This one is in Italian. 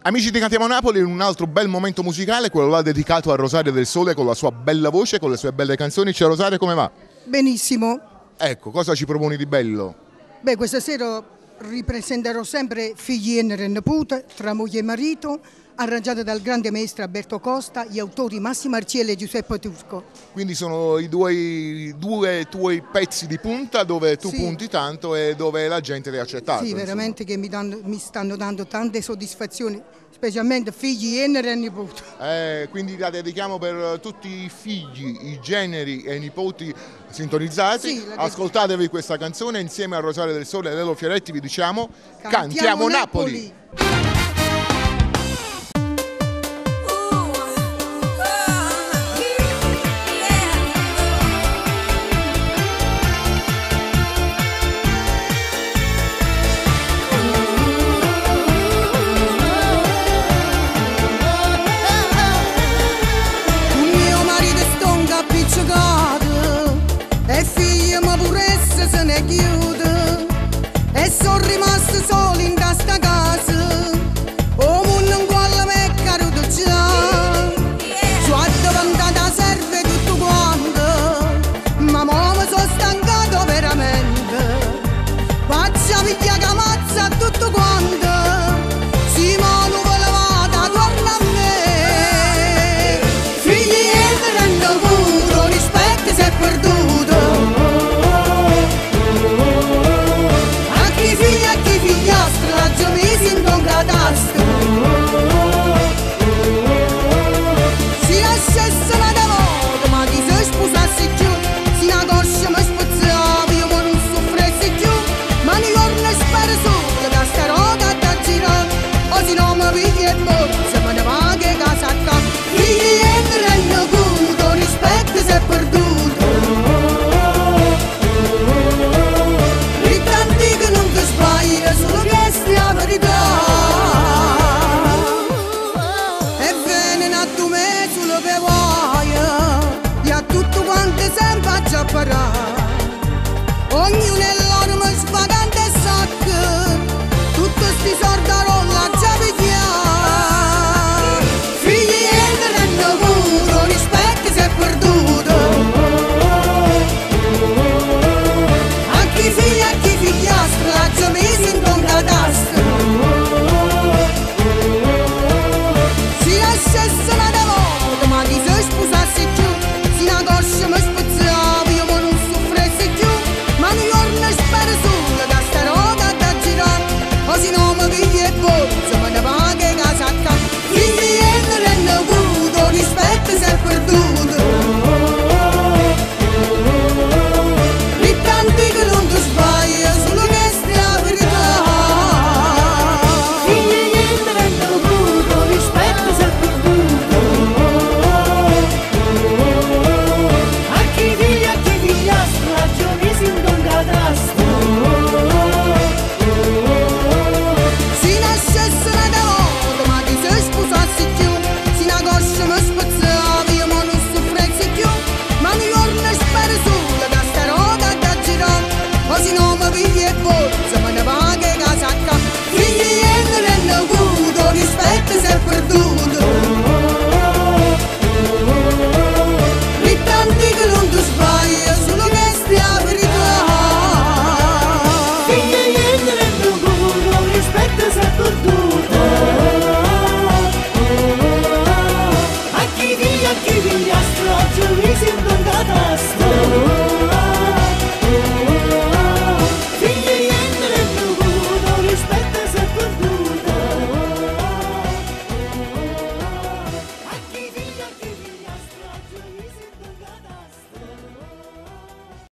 Amici di Cantiamo Napoli, un altro bel momento musicale, quello là dedicato a Rosaria del Sole con la sua bella voce, con le sue belle canzoni. C'è Rosaria, come va? Benissimo. Ecco, cosa ci proponi di bello? Beh, questa sera ripresenterò sempre Figli e Nipote, tra moglie e marito, arrangiata dal grande maestro Alberto Costa, gli autori Massimo Arcielli e Giuseppe Turco. Quindi sono i due tuoi pezzi di punta dove tu punti tanto e dove la gente ti ha accettato. Sì, veramente che mi stanno dando tante soddisfazioni, specialmente Figli e Nipote. Quindi la dedichiamo per tutti i figli, i generi e i nipoti sintonizzati. Sì, ascoltatevi questa canzone insieme a Rosaria del Sole e Lelo Fioretti. Vi diciamo Cantiamo Napoli. E figli ma pure se ne chiude e sono rimasto solo in questa casa o mondo in quale me è caduto già ci ha davanti serve tutto quanto ma mo mi sono stancato veramente faccia piglia che ammazza tutto quanto si mo non volevate torna a me figli e mi rendo puro rispetto se è perduto. Si lasciasse una volta, ma chi si sposassi giù, si una coscia mi spazzava, io ma non soffressi più, ma ni corna spara solo da sta roda da girare, o si no mi piglia e bozza, ma ne va che casa a